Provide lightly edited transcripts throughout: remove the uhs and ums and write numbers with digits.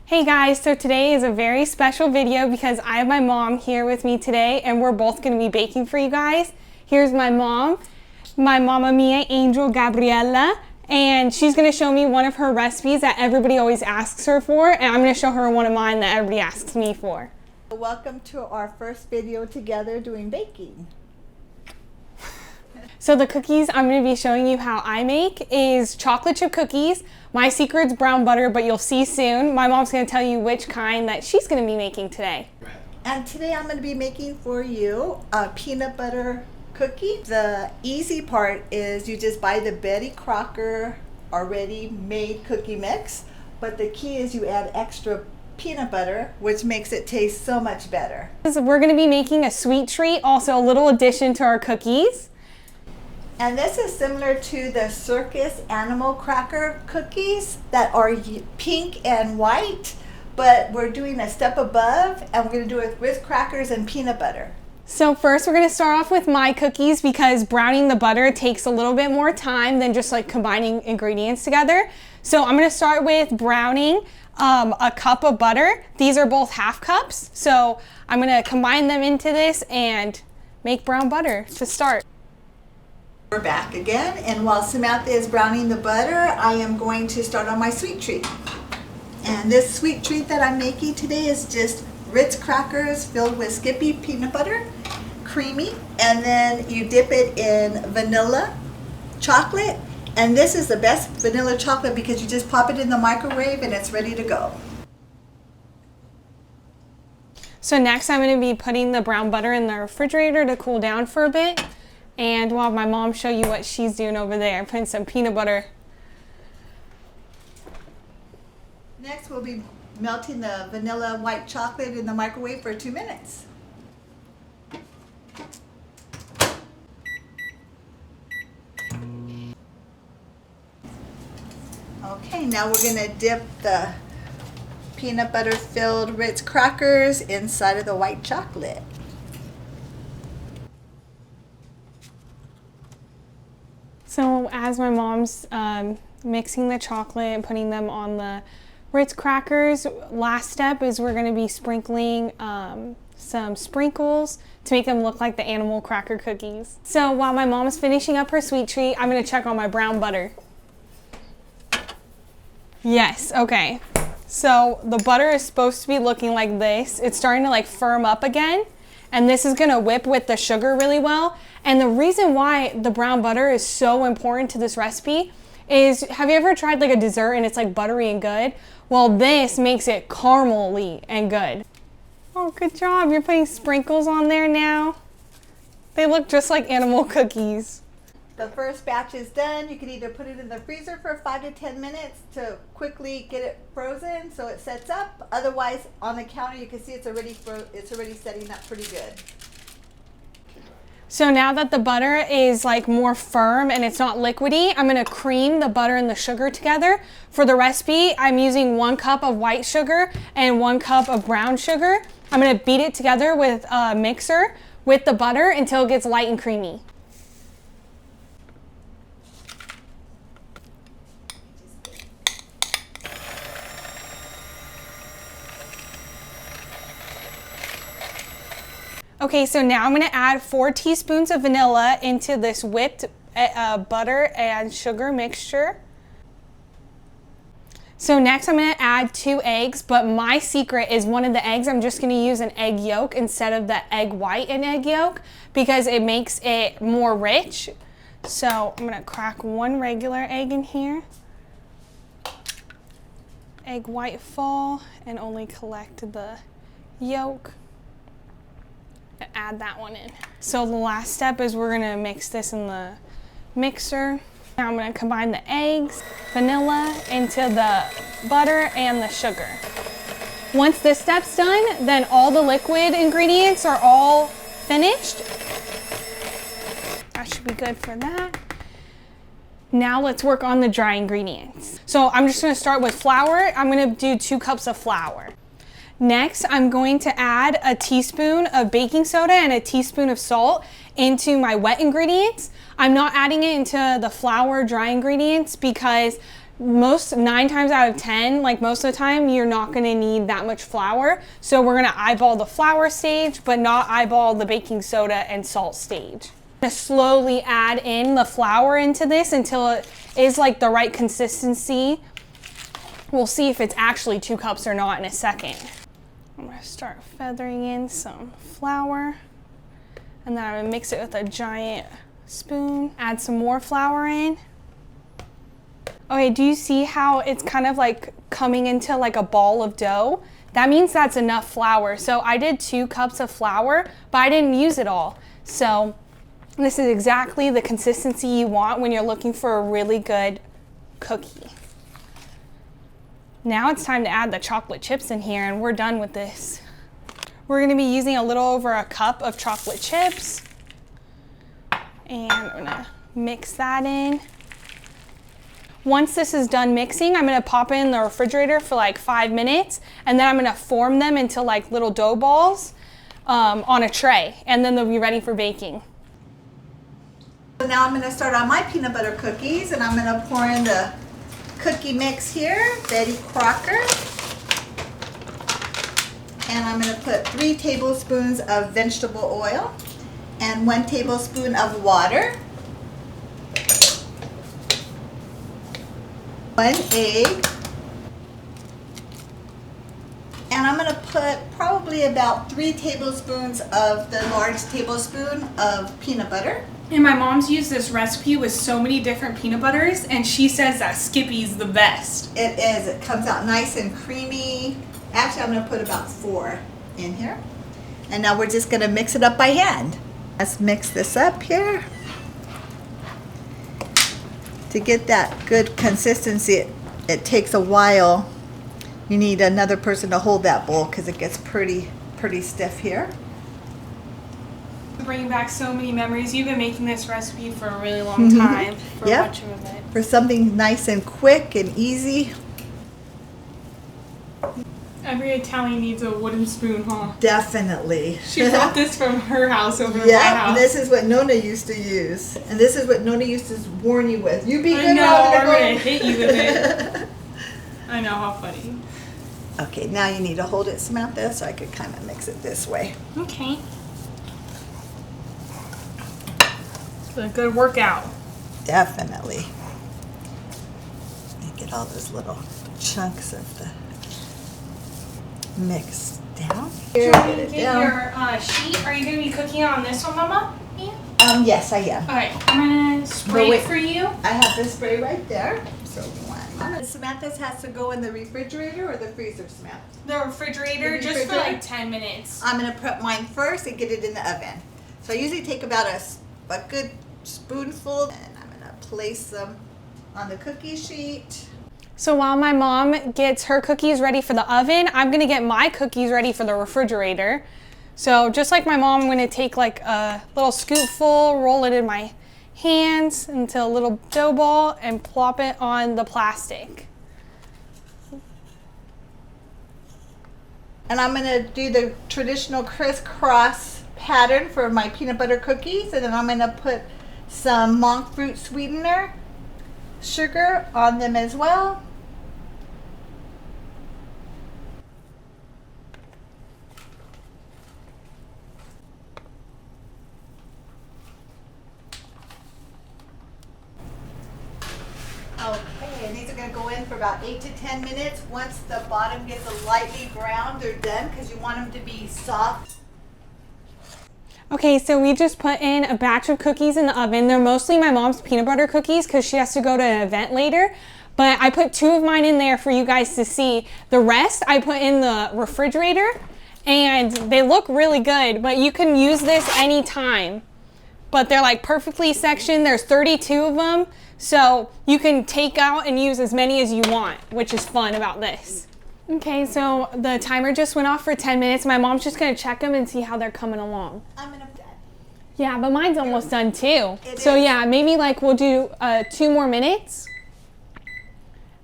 Hey guys, so today is a very special video because I have my mom here with me today and we're both going to be baking for you guys. Here's my mom, my Mamma Mia Angel Gabriella, and she's going to show me one of her recipes that everybody always asks her for, and I'm going to show her one of mine that everybody asks me for. Welcome to our first video together doing baking. So the cookies I'm going to be showing you how I make is chocolate chip cookies. My secret's brown butter, but you'll see soon. My mom's going to tell you which kind that she's going to be making today. And today I'm going to be making for you a peanut butter cookie. The easy part is you just buy the Betty Crocker already made cookie mix, but the key is you add extra peanut butter, which makes it taste so much better. We're going to be making a sweet treat, also a little addition to our cookies. And this is similar to the circus animal cracker cookies that are pink and white, but we're doing a step above and we're going to do it with crackers and peanut butter. So first we're going to start off with my cookies because browning the butter takes a little bit more time than just like combining ingredients together. So I'm going to start with browning a cup of butter. These are both half cups. So I'm going to combine them into this and make brown butter to start. We're back again, and while Samantha is browning the butter, I am going to start on my sweet treat. And this sweet treat that I'm making today is just Ritz crackers filled with Skippy peanut butter, creamy, and then you dip it in vanilla chocolate. And this is the best vanilla chocolate because you just pop it in the microwave and it's ready to go. So next I'm going to be putting the brown butter in the refrigerator to cool down for a bit. And we'll have my mom show you what she's doing over there, putting some peanut butter. Next we'll be melting the vanilla white chocolate in the microwave for 2 minutes. Okay, now we're going to dip the peanut butter filled Ritz crackers inside of the white chocolate. So as my mom's mixing the chocolate and putting them on the Ritz crackers, last step is we're going to be sprinkling some sprinkles to make them look like the animal cracker cookies. So while my mom is finishing up her sweet treat, I'm going to check on my brown butter. Yes, okay. So the butter is supposed to be looking like this. It's starting to like firm up again. And this is going to whip with the sugar really well. And the reason why the brown butter is so important to this recipe is, have you ever tried like a dessert and it's like buttery and good? Well, this makes it caramely and good. Oh, good job. You're putting sprinkles on there now. They look just like animal cookies. The first batch is done. You can either put it in the freezer for 5 to 10 minutes to quickly get it frozen so it sets up. Otherwise, on the counter, you can see it's already setting up pretty good. So now that the butter is like more firm and it's not liquidy, I'm going to cream the butter and the sugar together. For the recipe, I'm using 1 cup of white sugar and 1 cup of brown sugar. I'm going to beat it together with a mixer with the butter until it gets light and creamy. Okay, so now I'm going to add 4 teaspoons of vanilla into this whipped butter and sugar mixture. So next I'm going to add 2 eggs, but my secret is one of the eggs, I'm just going to use an egg yolk instead of the egg white and egg yolk because it makes it more rich. So I'm going to crack 1 regular egg in here. Egg white fall and only collect the yolk. Add that one in. So the last step is we're gonna mix this in the mixer. Now I'm gonna combine the eggs, vanilla into the butter and the sugar. Once this step's done, then all the liquid ingredients are all finished. That should be good for that. Now let's work on the dry ingredients. So I'm just gonna start with flour. I'm gonna do 2 cups of flour. Next, I'm going to add a teaspoon of baking soda and a teaspoon of salt into my wet ingredients. I'm not adding it into the flour dry ingredients because 9 times out of 10, like most of the time, you're not gonna need that much flour. So we're gonna eyeball the flour stage, but not eyeball the baking soda and salt stage. I'm gonna slowly add in the flour into this until it is like the right consistency. We'll see if it's actually 2 cups or not in a second. I'm gonna start feathering in some flour, and then I'm gonna mix it with a giant spoon. Add some more flour in. Okay, do you see how it's kind of like coming into like a ball of dough? That means that's enough flour. So I did 2 cups of flour, but I didn't use it all. So this is exactly the consistency you want when you're looking for a really good cookie. Now it's time to add the chocolate chips in here, and we're done with this. We're gonna be using a little over a cup of chocolate chips. And I'm gonna mix that in. Once this is done mixing, I'm gonna pop it in the refrigerator for like 5 minutes, and then I'm gonna form them into like little dough balls on a tray, and then they'll be ready for baking. So now I'm gonna start on my peanut butter cookies, and I'm gonna pour in the cookie mix here, Betty Crocker. And I'm gonna put 3 tablespoons of vegetable oil and 1 tablespoon of water. 1 egg. And I'm gonna put probably about 3 tablespoons of the large tablespoon of peanut butter. And my mom's used this recipe with so many different peanut butters, and she says that Skippy's the best. It is. It comes out nice and creamy. Actually, I'm gonna put about 4 in here. And now we're just gonna mix it up by hand. Let's mix this up here. To get that good consistency, it takes a while. You need another person to hold that bowl because it gets pretty stiff here. Bringing back so many memories. You've been making this recipe for a really long time. For Yep. much of it. For something nice and quick and easy. Every Italian needs a wooden spoon, huh? Definitely. She brought this from her house over to my Yeah, house. this is what Nona used to use. And this is what Nona used to warn you with. You be I good, know, or I'm gonna hit you with it. I know, how funny. Okay, now you need to hold it, Samantha, so I could kind of mix it this way. Okay. It's a good workout. Definitely. And get all those little chunks of the mix down. Here, Can you get it get down. your sheet? Are you going to be cooking on this one, Mama? Yeah. Yes, I am. Alright, I'm going to spray wait. it for you. I have the spray right there. So Samantha's has to go in the refrigerator or the freezer, Samantha? The refrigerator, The just for refrigerator? like 10 minutes. I'm gonna put mine first and get it in the oven. So I usually take about a good spoonful, and I'm gonna place them on the cookie sheet. So while my mom gets her cookies ready for the oven, I'm gonna get my cookies ready for the refrigerator. So just like my mom, I'm gonna take like a little scoopful, roll it in my hands into a little dough ball, and plop it on the plastic. And I'm gonna do the traditional crisscross pattern for my peanut butter cookies, and then I'm gonna put some monk fruit sweetener, sugar on them as well. Okay, and these are going to go in for about 8 to 10 minutes. Once the bottom gets a lightly brown, they're done because you want them to be soft. Okay, so we just put in a batch of cookies in the oven. They're mostly my mom's peanut butter cookies because she has to go to an event later. But I put 2 of mine in there for you guys to see. The rest I put in the refrigerator, and they look really good, but you can use this anytime. But they're like perfectly sectioned. There's 32 of them. So you can take out and use as many as you want, which is fun about this. Okay, so the timer just went off for 10 minutes. My mom's just gonna check them and see how they're coming along. I'm going to Yeah, but mine's almost done too. It So is. yeah, maybe like we'll do 2 more minutes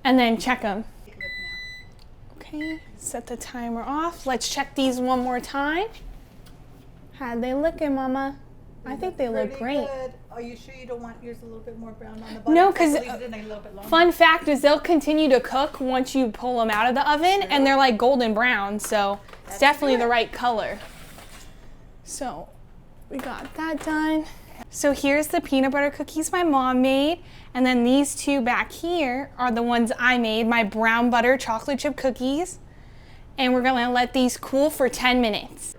and then check them. take a look now. Okay, set the timer off. Let's check these one more time. How they looking, Mama? I think they look Pretty great. good. Are you sure you don't want yours a little bit more brown on the bottom? No, because leave it in a little bit longer. fun fact is they'll continue to cook once you pull them out of the oven, True. and they're like golden brown, so it's definitely the good. right color. So we got that done. So here's the peanut butter cookies my mom made, and then these two back here are the ones I made, my brown butter chocolate chip cookies, and we're gonna let these cool for 10 minutes.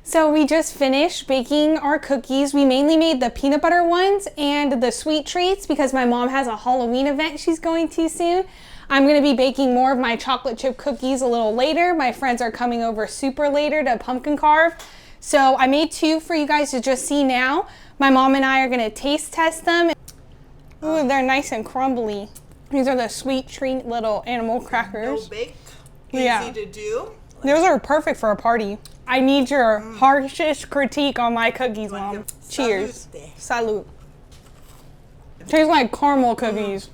So we just finished baking our cookies. We mainly made the peanut butter ones and the sweet treats because my mom has a Halloween event she's going to soon. I'm gonna be baking more of my chocolate chip cookies a little later. My friends are coming over super later to pumpkin carve. So I made two for you guys to just see now. My mom and I are gonna taste test them. Ooh, they're nice and crumbly. These are the sweet treat little animal crackers. No bake, easy Yeah. to do. Those are perfect for a party. I need your harshest critique on my cookies, Mom. Salute. Cheers. Salute. Tastes like caramel cookies.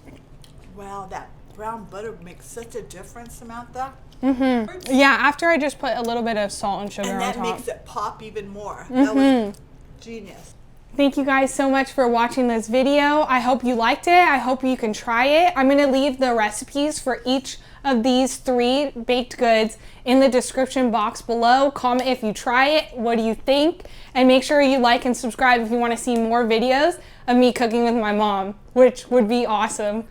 Wow, that brown butter makes such a difference, Samantha. Yeah, after I just put a little bit of salt and sugar And on that top. makes it pop even more. That was genius. Thank you guys so much for watching this video. I hope you liked it. I hope you can try it. I'm gonna leave the recipes for each of these 3 baked goods in the description box below. Comment if you try it, what do you think? And make sure you like and subscribe if you wanna see more videos of me cooking with my mom, which would be awesome.